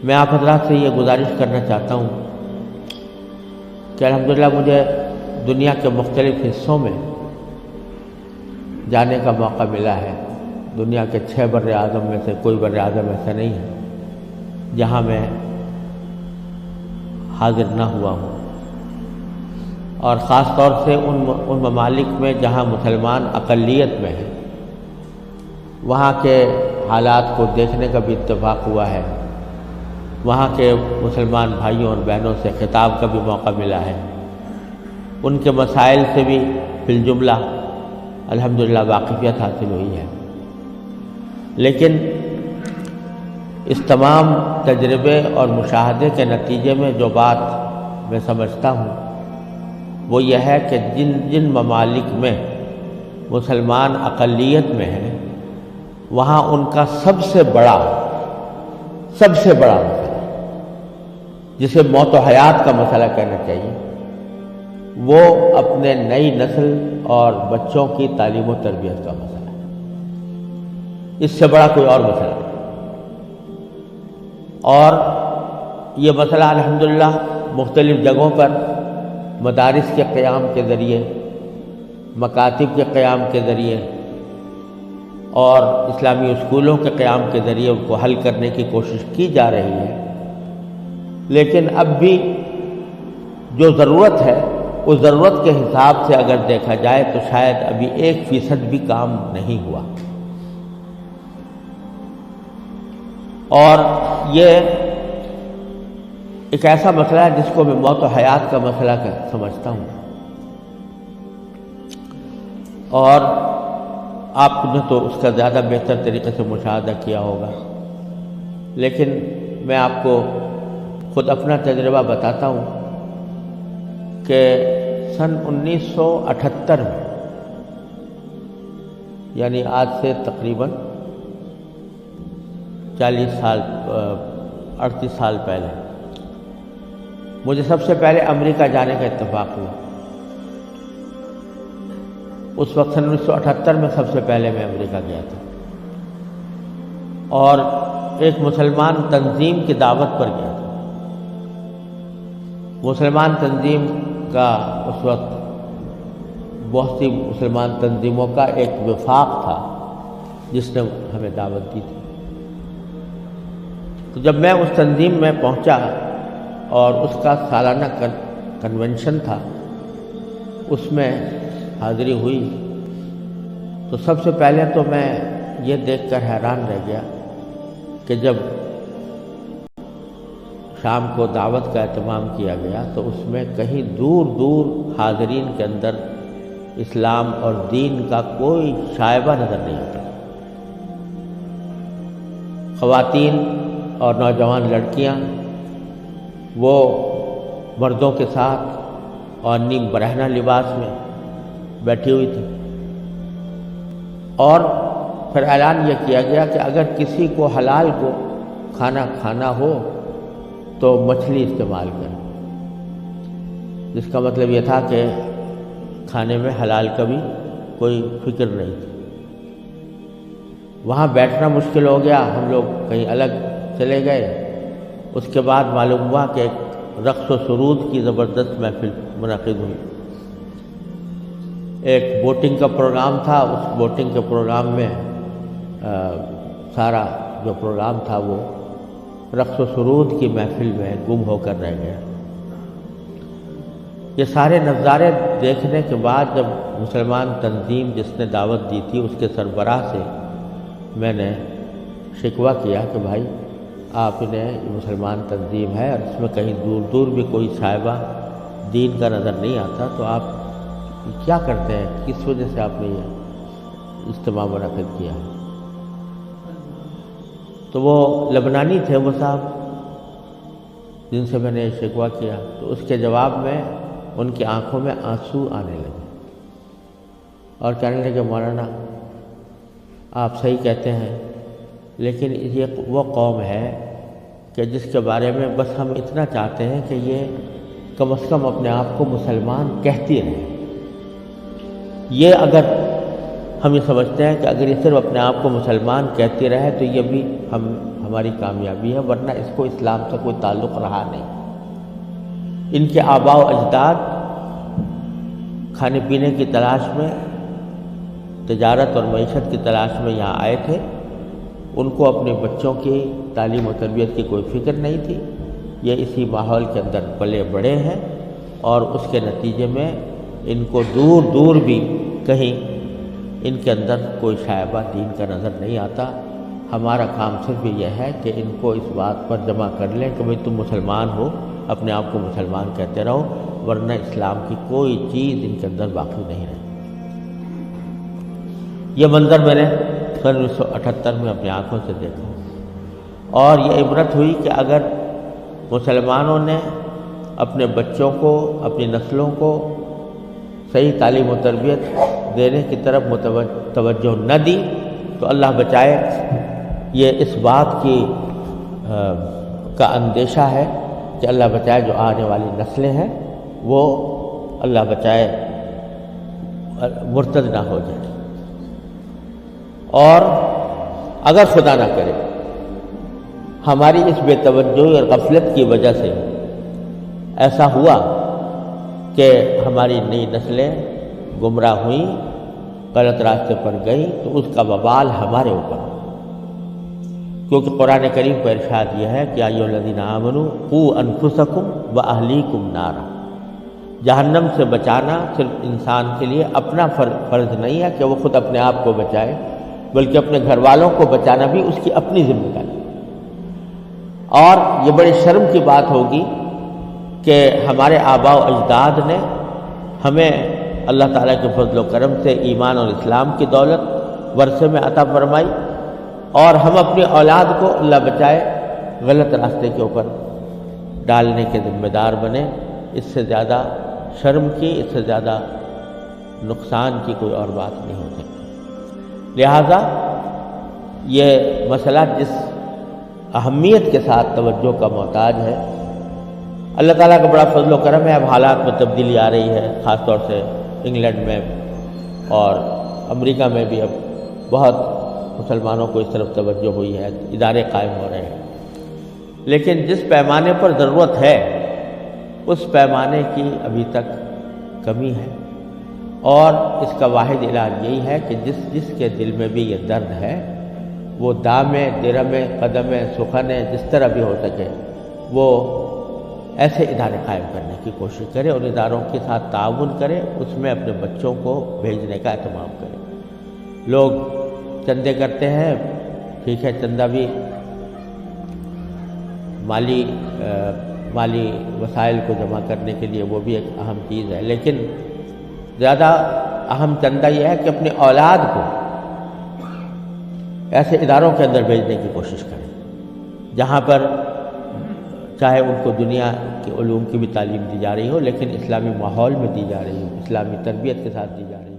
میں آپ حضرات سے یہ گزارش کرنا چاہتا ہوں کہ الحمدللہ مجھے دنیا کے مختلف حصوں میں جانے کا موقع ملا ہے۔ دنیا کے 6 بر اعظم میں سے کوئی بر اعظم ایسا نہیں ہے جہاں میں حاضر نہ ہوا ہوں، اور خاص طور سے ان ممالک میں جہاں مسلمان اقلیت میں ہیں، وہاں کے حالات کو دیکھنے کا بھی اتفاق ہوا ہے، وہاں کے مسلمان بھائیوں اور بہنوں سے خطاب کا بھی موقع ملا ہے، ان کے مسائل سے بھی فی الجملہ الحمدللہ واقفیت حاصل ہوئی ہے۔ لیکن اس تمام تجربے اور مشاہدے کے نتیجے میں جو بات میں سمجھتا ہوں وہ یہ ہے کہ جن ممالک میں مسلمان اقلیت میں ہیں، وہاں ان کا سب سے بڑا مسئلہ، جسے موت و حیات کا مسئلہ کہنا چاہیے، وہ اپنے نئی نسل اور بچوں کی تعلیم و تربیت کا مسئلہ ہے۔ اس سے بڑا کوئی اور مسئلہ نہیں۔ اور یہ مسئلہ الحمدللہ مختلف جگہوں پر مدارس کے قیام کے ذریعے، مکاتب کے قیام کے ذریعے اور اسلامی اسکولوں کے قیام کے ذریعے ان کو حل کرنے کی کوشش کی جا رہی ہے، لیکن اب بھی جو ضرورت ہے اس ضرورت کے حساب سے اگر دیکھا جائے تو شاید ابھی 1% بھی کام نہیں ہوا۔ اور یہ ایک ایسا مسئلہ ہے جس کو میں موت و حیات کا مسئلہ سمجھتا ہوں، اور آپ نے تو اس کا زیادہ بہتر طریقے سے مشاہدہ کیا ہوگا، لیکن میں آپ کو خود اپنا تجربہ بتاتا ہوں کہ سن 1978 میں، یعنی آج سے تقریباً 38 سال پہلے مجھے سب سے پہلے امریکہ جانے کا اتفاق ہوا۔ اس وقت سن 1978 میں سب سے پہلے میں امریکہ گیا تھا، اور ایک مسلمان تنظیم کی دعوت پر گیا تھا۔ مسلمان تنظیم کا اس وقت بہت سی مسلمان تنظیموں کا ایک وفاق تھا جس نے ہمیں دعوت دی تھی۔ تو جب میں اس تنظیم میں پہنچا اور اس کا سالانہ کنونشن تھا، اس میں حاضری ہوئی، تو سب سے پہلے تو میں یہ دیکھ کر حیران رہ گیا کہ جب شام کو دعوت کا اہتمام کیا گیا تو اس میں کہیں دور دور حاضرین کے اندر اسلام اور دین کا کوئی شائبہ نظر نہیں آتا۔ خواتین اور نوجوان لڑکیاں وہ مردوں کے ساتھ اور نیم برہنہ لباس میں بیٹھی ہوئی تھی، اور پھر اعلان یہ کیا گیا کہ اگر کسی کو حلال کو کھانا کھانا ہو تو مچھلی استعمال کریں، جس کا مطلب یہ تھا کہ کھانے میں حلال کا بھی کوئی فکر نہیں تھی۔ وہاں بیٹھنا مشکل ہو گیا، ہم لوگ کہیں الگ چلے گئے۔ اس کے بعد معلوم ہوا کہ ایک رقص و سرود کی زبردست محفل منعقد ہوئی۔ ایک بوٹنگ کا پروگرام تھا، اس بوٹنگ کے پروگرام میں سارا جو پروگرام تھا وہ رقص و سرود کی محفل میں گم ہو کر رہ گیا۔ یہ سارے نظارے دیکھنے کے بعد جب مسلمان تنظیم جس نے دعوت دی تھی اس کے سربراہ سے میں نے شکوہ کیا کہ بھائی آپ انہیں مسلمان تنظیم ہے اور اس میں کہیں دور دور بھی کوئی شائبہ دین کا نظر نہیں آتا، تو آپ کیا کرتے ہیں، کس وجہ سے آپ نے یہ اجتماع منعقد کیا ہے؟ تو وہ لبنانی تھے وہ صاحب جن سے میں نے شکوہ کیا، تو اس کے جواب میں ان کی آنکھوں میں آنسو آنے لگے اور کہنے لگے مولانا آپ صحیح کہتے ہیں، لیکن یہ وہ قوم ہے کہ جس کے بارے میں بس ہم اتنا چاہتے ہیں کہ یہ کم از کم اپنے آپ کو مسلمان کہتی رہے۔ یہ اگر ہم یہ سمجھتے ہیں کہ اگر یہ صرف اپنے آپ کو مسلمان کہتی رہے تو یہ بھی ہماری کامیابی ہے، ورنہ اس کو اسلام سے کوئی تعلق رہا نہیں۔ ان کے آباء و اجداد کھانے پینے کی تلاش میں، تجارت اور معیشت کی تلاش میں یہاں آئے تھے۔ ان کو اپنے بچوں کی تعلیم و تربیت کی کوئی فکر نہیں تھی۔ یہ اسی ماحول کے اندر پلے بڑے ہیں، اور اس کے نتیجے میں ان کو دور دور بھی کہیں ان کے اندر کوئی شائبہ دین کا نظر نہیں آتا۔ ہمارا کام صرف یہ ہے کہ ان کو اس بات پر جمع کر لیں کہ بھئی تم مسلمان ہو، اپنے آپ کو مسلمان کہتے رہو، ورنہ اسلام کی کوئی چیز ان کے اندر باقی نہیں رہے۔ یہ منظر میں نے 1978 میں اپنی آنکھوں سے دیکھا، اور یہ عبرت ہوئی کہ اگر مسلمانوں نے اپنے بچوں کو، اپنی نسلوں کو صحیح تعلیم و تربیت دینے کی طرف توجہ نہ دی تو اللہ بچائے یہ اس بات کی کا اندیشہ ہے کہ اللہ بچائے جو آنے والی نسلیں ہیں وہ اللہ بچائے مرتد نہ ہو جائے، اور اگر خدا نہ کرے ہماری اس بے توجہی اور غفلت کی وجہ سے ایسا ہوا کہ ہماری نئی نسلیں گمراہ ہوئیں، غلط راستے پر گئیں، تو اس کا وبال ہمارے اوپر، کیونکہ قرآن کریم کا ارشاد یہ ہے کہ یا ایھا الذین آمنوا قوا انفسکم واہلیکم نارا۔ جہنم سے بچانا صرف انسان کے لیے اپنا فرض نہیں ہے کہ وہ خود اپنے آپ کو بچائے، بلکہ اپنے گھر والوں کو بچانا بھی اس کی اپنی ذمہ داری۔ اور یہ بڑی شرم کی بات ہوگی کہ ہمارے آباء و اجداد نے ہمیں اللہ تعالیٰ کے فضل و کرم سے ایمان اور اسلام کی دولت ورثے میں عطا فرمائی، اور ہم اپنی اولاد کو اللہ بچائے غلط راستے کے اوپر ڈالنے کے ذمہ دار بنے۔ اس سے زیادہ شرم کی، اس سے زیادہ نقصان کی کوئی اور بات نہیں ہو سکتی۔ لہٰذا یہ مسئلہ جس اہمیت کے ساتھ توجہ کا محتاج ہے، اللہ تعالیٰ کا بڑا فضل و کرم ہے، اب حالات میں تبدیلی آ رہی ہے، خاص طور سے انگلینڈ میں اور امریکہ میں بھی اب بہت مسلمانوں کو اس طرف توجہ ہوئی ہے، ادارے قائم ہو رہے ہیں، لیکن جس پیمانے پر ضرورت ہے اس پیمانے کی ابھی تک کمی ہے، اور اس کا واحد علاج یہی ہے کہ جس کے دل میں بھی یہ درد ہے وہ دامے، درمے، قدمے، سخنے، جس طرح بھی ہو سکے وہ ایسے ادارے قائم کرنے کی کوشش کرے، اور اداروں کے ساتھ تعاون کرے، اس میں اپنے بچوں کو بھیجنے کا اہتمام کرے۔ لوگ چندے کرتے ہیں، ٹھیک ہے، چندہ بھی مالی وسائل کو جمع کرنے کے لیے وہ بھی ایک اہم چیز ہے، لیکن زیادہ اہم چندہ یہ ہے کہ اپنی اولاد کو ایسے اداروں کے اندر بھیجنے کی کوشش کریں جہاں پر چاہے ان کو دنیا کے علوم کی بھی تعلیم دی جا رہی ہو، لیکن اسلامی ماحول میں دی جا رہی ہو، اسلامی تربیت کے ساتھ دی جا رہی ہو۔